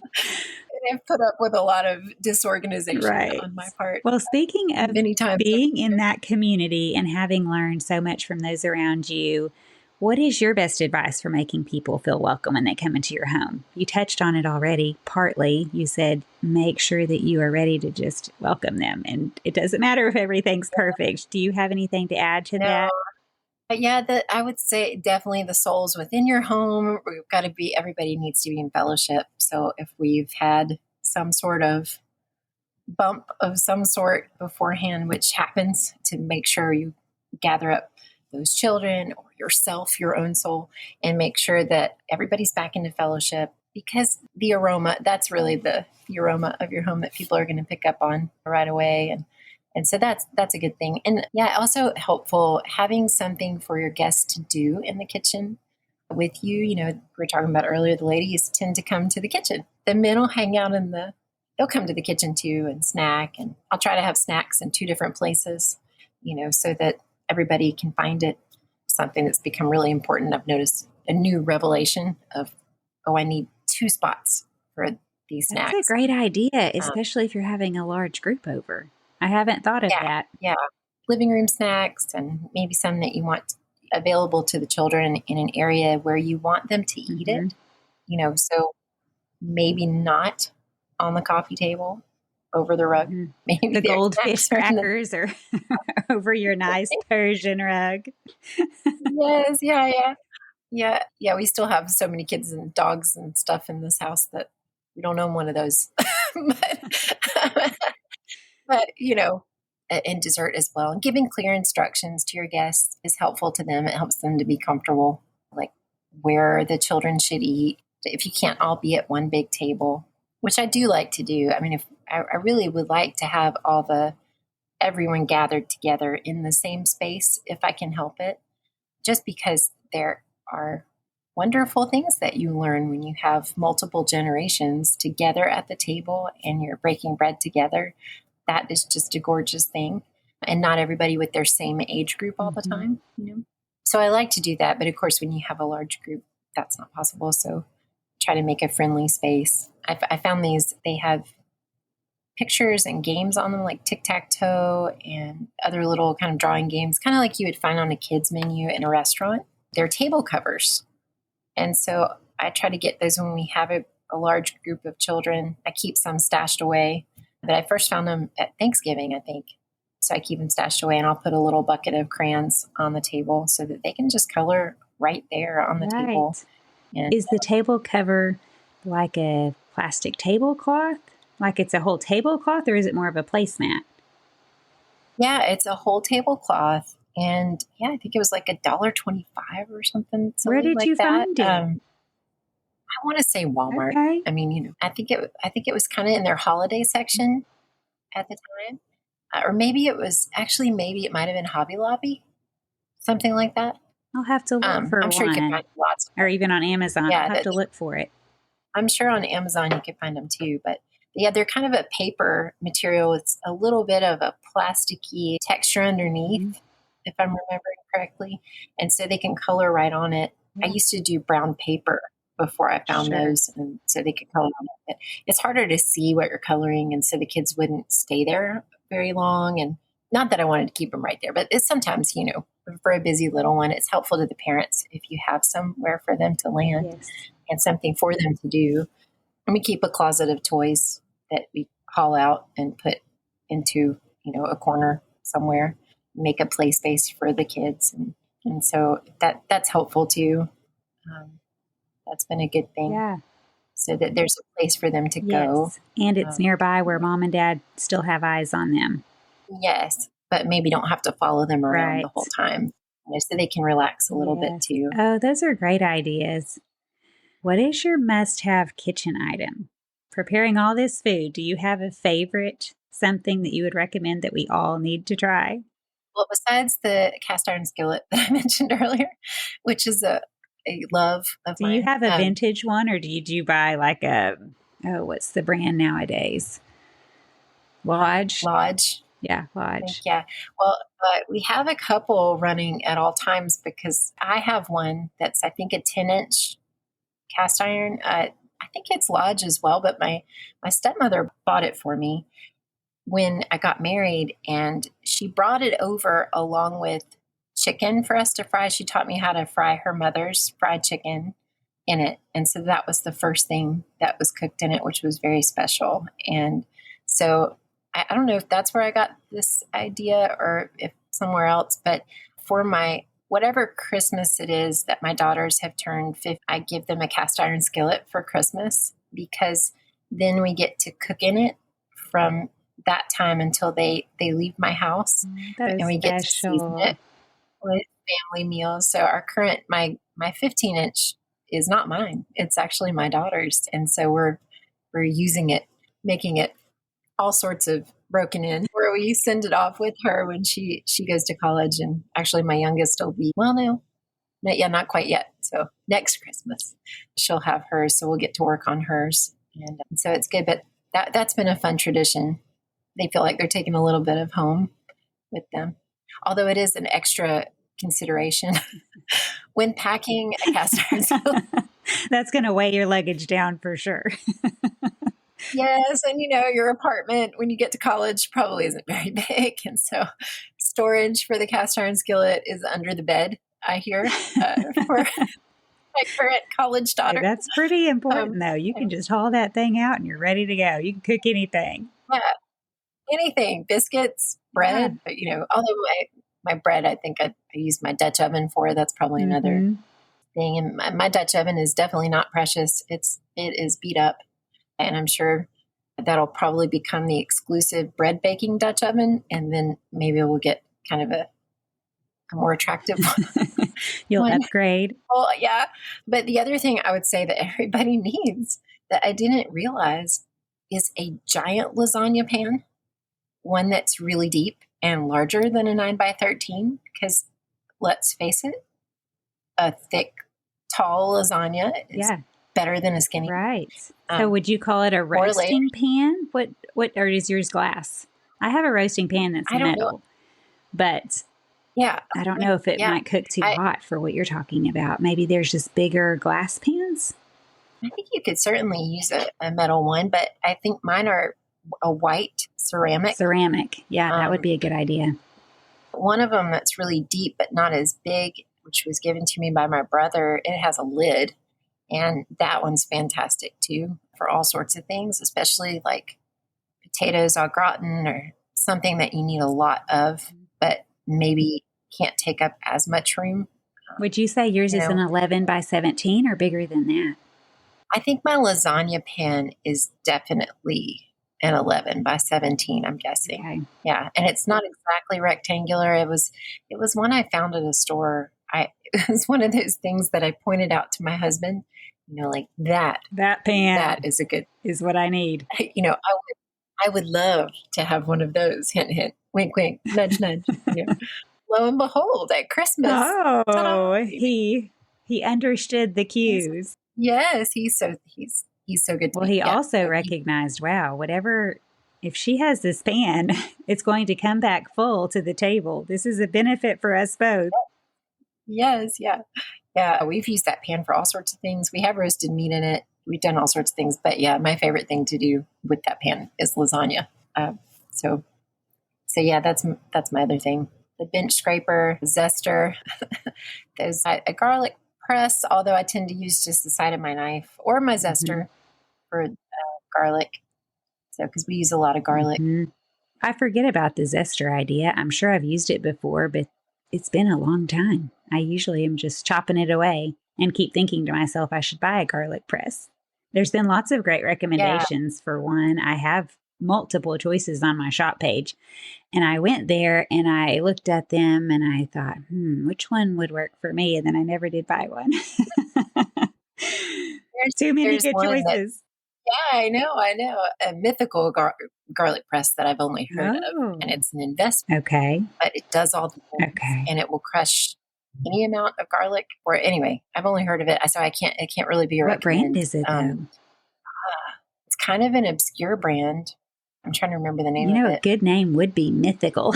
I've put up with a lot of disorganization on my part. Well, speaking of being in that community and having learned so much from those around you, what is your best advice for making people feel welcome when they come into your home? You touched on it already, partly. You said, make sure that you are ready to just welcome them. And it doesn't matter if everything's perfect. Do you have anything to add to that? Yeah, I would say definitely the souls within your home. We've got to be, everybody needs to be in fellowship. So if we've had some sort of bump of some sort beforehand, which happens, to make sure you gather up those children or yourself, your own soul, and make sure that everybody's back into fellowship, because the aroma, that's really the aroma of your home that people are going to pick up on right away. And so that's a good thing. And also helpful having something for your guests to do in the kitchen with you. We were talking about earlier, the ladies tend to come to the kitchen. The men will hang out they'll come to the kitchen too and snack. And I'll try to have snacks in 2 different places, so that everybody can find it. Something that's become really important. I've noticed a new revelation of, I need 2 spots for these snacks. That's a great idea, especially if you're having a large group over. I haven't thought of that. Yeah. Living room snacks, and maybe some that you want available to the children in an area where you want them to eat it. So maybe not on the coffee table, over the rug. Maybe the goldfish crackers or over your nice Persian rug. Yes. Yeah. We still have so many kids and dogs and stuff in this house that we don't own one of those. But, and dessert as well. And giving clear instructions to your guests is helpful to them. It helps them to be comfortable, like where the children should eat. If you can't all be at one big table, which I do like to do. I mean, if I really would like to have everyone gathered together in the same space, if I can help it, just because there are wonderful things that you learn when you have multiple generations together at the table and you're breaking bread together. That is just a gorgeous thing. And not everybody with their same age group all the time, So I like to do that. But of course, when you have a large group, that's not possible. So try to make a friendly space. I found they have pictures and games on them, like tic-tac-toe and other little kind of drawing games, kind of like you would find on a kid's menu in a restaurant. They're table covers. And so I try to get those when we have a large group of children. I keep some stashed away, but I first found them at Thanksgiving, I think. So I keep them stashed away, and I'll put a little bucket of crayons on the table so that they can just color right there on the table. And is the table cover like a plastic tablecloth? Like it's a whole tablecloth, or is it more of a placemat? Yeah, it's a whole tablecloth. And yeah, I think it was like $1.25 or something. Where did you find it? I want to say Walmart. Okay. I mean, I think it was kind of in their holiday section at the time, or maybe it might have been Hobby Lobby, something like that. I'll have to look for I'm sure you can find lots, or even on Amazon. I'll have to look for it. I'm sure on Amazon you can find them too, but yeah, they're kind of a paper material. It's a little bit of a plasticky texture underneath, if I'm remembering correctly, and so they can color right on it. I used to do brown paper before I found those, and so they could color on it. It's harder to see what you're coloring, and so the kids wouldn't stay there very long. And not that I wanted to keep them right there, but it's sometimes, for a busy little one, it's helpful to the parents if you have somewhere for them to land and something for them to do. And we keep a closet of toys that we haul out and put into, a corner somewhere, make a play space for the kids. And so that's helpful too. That's been a good thing. Yeah. So that there's a place for them to go. And it's nearby where mom and dad still have eyes on them. Yes. But maybe don't have to follow them around the whole time. So they can relax a little bit too. Oh, those are great ideas. What is your must-have kitchen item? Preparing all this food, do you have a favorite, something that you would recommend that we all need to try? Well, besides the cast iron skillet that I mentioned earlier, which is a love of mine. Do you have a vintage one, or do you buy like what's the brand nowadays? Lodge? Yeah, Lodge. Yeah. Well, we have a couple running at all times because I have one that's, I think, a 10-inch cast iron. I think it's Lodge as well, but my stepmother bought it for me when I got married, and she brought it over along with chicken for us to fry. She taught me how to fry her mother's fried chicken in it. And so that was the first thing that was cooked in it, which was very special. And so I don't know if that's where I got this idea or if somewhere else, but for my whatever Christmas it is that my daughters have turned 50, I give them a cast iron skillet for Christmas, because then we get to cook in it from that time until they leave my house, and we get to season it with family meals. So our current, my 15-inch is not mine. It's actually my daughter's. And so we're using it, making it all sorts of broken in, where we send it off with her when she goes to college. And actually my youngest will be, not quite yet. So next Christmas she'll have hers. So we'll get to work on hers. And so it's good, but that's been a fun tradition. They feel like they're taking a little bit of home with them. Although it is an extra consideration when packing a cast iron skillet. That's going to weigh your luggage down for sure. Yes. And your apartment when you get to college probably isn't very big. And so storage for the cast iron skillet is under the bed, I hear, for my current college daughter. Hey, that's pretty important though. You can just haul that thing out and you're ready to go. You can cook anything. Yeah. Anything, biscuits, bread, but although my bread, I think I use my Dutch oven for. That's probably another thing. And my Dutch oven is definitely not precious. It is beat up, and I'm sure that'll probably become the exclusive bread baking Dutch oven. And then maybe we'll get kind of a more attractive one. You'll upgrade. Well, yeah. But the other thing I would say that everybody needs that I didn't realize is a giant lasagna pan. One that's really deep and larger than a 9x13, because let's face it, a thick, tall lasagna is better than a skinny. Right. So would you call it a roasting pan? Or is yours glass? I have a roasting pan that's metal, but I don't know if it might cook too hot for what you're talking about. Maybe there's just bigger glass pans. I think you could certainly use a metal one, but I think mine are a white ceramic. Ceramic. Yeah, that would be a good idea. One of them that's really deep but not as big, which was given to me by my brother, it has a lid. And that one's fantastic too for all sorts of things, especially like potatoes au gratin or something that you need a lot of, but maybe can't take up as much room. Would you say yours is an 11 by 17 or bigger than that? I think my lasagna pan is definitely an 11 by 17, I'm guessing. Okay. Yeah. And it's not exactly rectangular. It was one I found at a store. It was one of those things that I pointed out to my husband, like that pan that is a good, is what I need. I would love to have one of those. Hint, hint, wink, wink, nudge, nudge. Lo and behold, at Christmas. Oh, ta-da. He understood the cues. Yes, he's so good to me. Well, he also recognized, wow, if she has this pan, it's going to come back full to the table. This is a benefit for us both. Yes, yeah. Yeah, we've used that pan for all sorts of things. We have roasted meat in it. We've done all sorts of things. But yeah, my favorite thing to do with that pan is lasagna. So yeah, that's my other thing. The bench scraper, zester, there's a garlic press, although I tend to use just the side of my knife or my zester for garlic. So, because we use a lot of garlic. I forget about the zester idea. I'm sure I've used it before, but it's been a long time. I usually am just chopping it away and keep thinking to myself, I should buy a garlic press. There's been lots of great recommendations for one. I have multiple choices on my shop page. And I went there and I looked at them and I thought, which one would work for me? And then I never did buy one. There's too many good choices. Yeah, I know. A mythical garlic press that I've only heard of. And it's an investment. Okay. But it does all the things. Okay. And it will crush any amount of garlic. Or anyway, I've only heard of it. So it can't really be a What brand is it though? It's kind of an obscure brand. I'm trying to remember the name of it. A good name would be Mythical.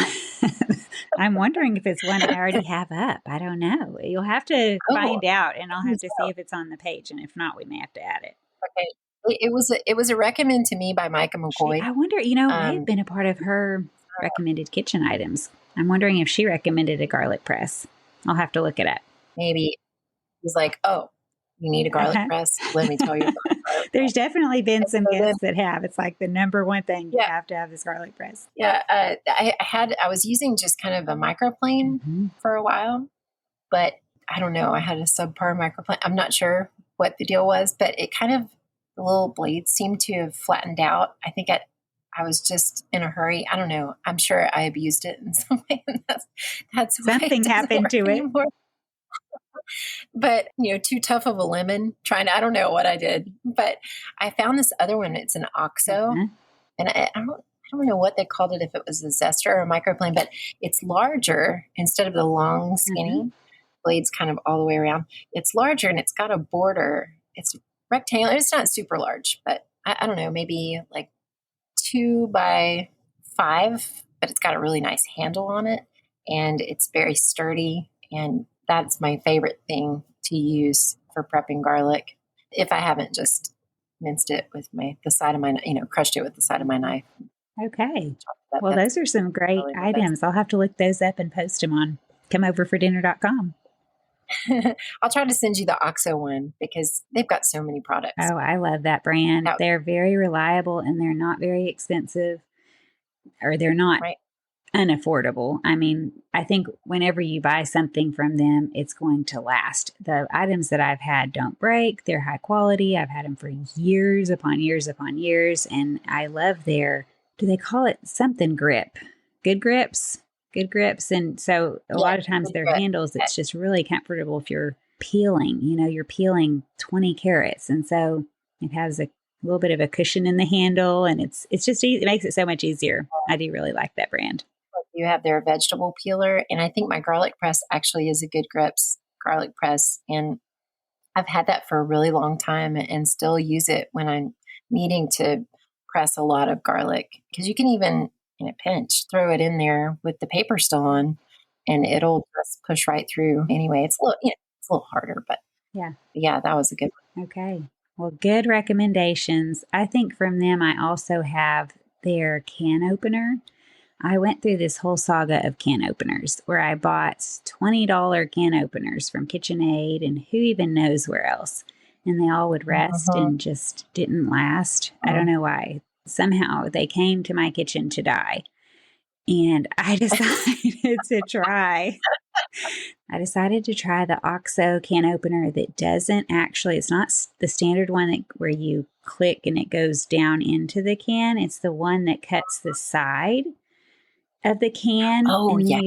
I'm wondering if it's one I already have up. I don't know. You'll have to find out, and I'll have to see if it's on the page. And if not, we may have to add it. Okay. It was a recommend to me by Micah McCoy. I wonder, may have been a part of her recommended kitchen items. I'm wondering if she recommended a garlic press. I'll have to look it up. Maybe it was like, oh, you need a garlic press? Let me tell you about it. There's definitely been some guests that have. It's like the number one thing you have to have this garlic press. Yeah. I was using just kind of a microplane for a while, but I don't know. I had a subpar microplane. I'm not sure what the deal was, but it kind of, the little blades seemed to have flattened out. I think I was just in a hurry. I don't know. I'm sure I abused it in some way. And that's something happened to it. But, too tough of a lemon I don't know what I did, but I found this other one. It's an OXO and I don't know what they called it, if it was a zester or a microplane, but it's larger instead of the long, skinny blades kind of all the way around. It's larger and it's got a border. It's rectangular. It's not super large, but I don't know, maybe like 2 by 5, but it's got a really nice handle on it and it's very sturdy. And that's my favorite thing to use for prepping garlic. If I haven't just minced it with the side of my, crushed it with the side of my knife. Okay. Well, those are some great items. I'll have to look those up and post them on comeoverfordinner.com. I'll try to send you the OXO one because they've got so many products. Oh, I love that brand. They're very reliable and they're not very expensive, or they're not unaffordable. I mean, I think whenever you buy something from them, it's going to last. The items that I've had don't break. They're high quality. I've had them for years upon years upon years. And I love do they call it something grip? Good grips. And so a lot of times their handles, it's just really comfortable if you're peeling, you're peeling 20 carrots. And so it has a little bit of a cushion in the handle and it's just easy. It makes it so much easier. I do really like that brand. You have their vegetable peeler. And I think my garlic press actually is a good grips garlic press. And I've had that for a really long time and still use it when I'm needing to press a lot of garlic. Because you can even, in a pinch, throw it in there with the paper still on and it'll just push right through. Anyway, it's a little harder, but yeah, that was a good one. Okay. Well, good recommendations. I think from them, I also have their can opener. I went through this whole saga of can openers where I bought $20 can openers from KitchenAid and who even knows where else. And they all would rest and just didn't last. I don't know why. Somehow they came to my kitchen to die. And I decided to try. The OXO can opener that doesn't actually, it's not the standard one where you click and it goes down into the can. It's the one that cuts the side of the can. Oh, and yeah.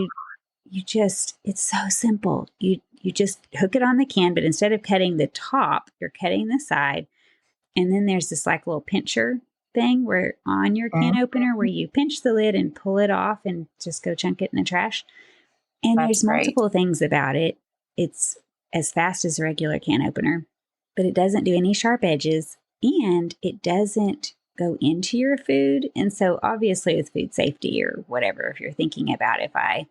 you just, it's so simple. You just hook it on the can, but instead of cutting the top, you're cutting the side. And then there's this like little pincher thing where on your can opener where you pinch the lid and pull it off and just go chunk it in the trash. And there's multiple things about it. It's as fast as a regular can opener, but it doesn't do any sharp edges and it doesn't go into your food. And so obviously with food safety or whatever, if you're thinking about if I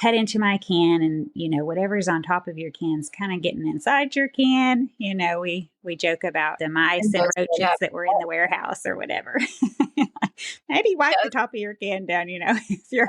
cut into my can and, whatever's on top of your can's kind of getting inside your can, we joke about the mice and roaches that were in the warehouse or whatever. Maybe wipe the top of your can down, if you're,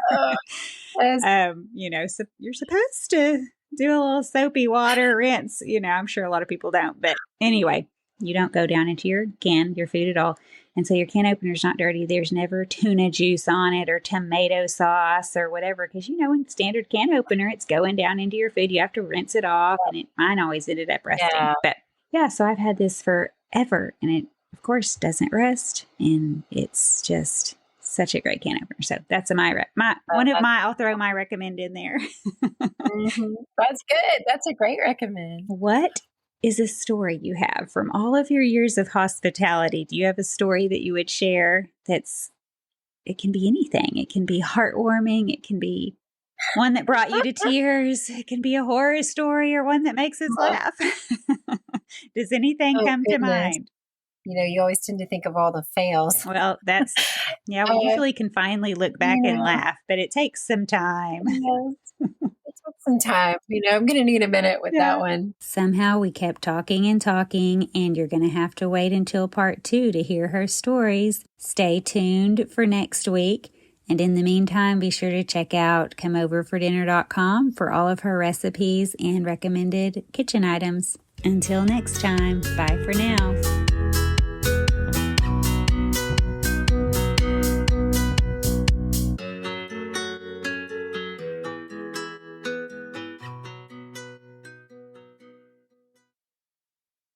you're supposed to do a little soapy water rinse. I'm sure a lot of people don't, but anyway, you don't go down into your food at all. And so your can opener's not dirty. There's never tuna juice on it or tomato sauce or whatever. Because, in standard can opener, it's going down into your food. You have to rinse it off. And mine always ended up rusting. Yeah. But yeah, so I've had this forever. And it, of course, doesn't rust. And it's just such a great can opener. So that's I'll throw my recommend in there. That's good. That's a great recommend. What is a story you have from all of your years of hospitality? Do you have a story that you would share it can be anything. It can be heartwarming. It can be one that brought you to tears. It can be a horror story or one that makes us laugh. Does anything come to mind? You always tend to think of all the fails. Well, we usually can finally look back and laugh, but it takes some time. Yes. It took some time. I'm going to need a minute with that one. Somehow we kept talking, and you're going to have to wait until part 2 to hear her stories. Stay tuned for next week. And in the meantime, be sure to check out comeoverfordinner.com for all of her recipes and recommended kitchen items. Until next time, bye for now.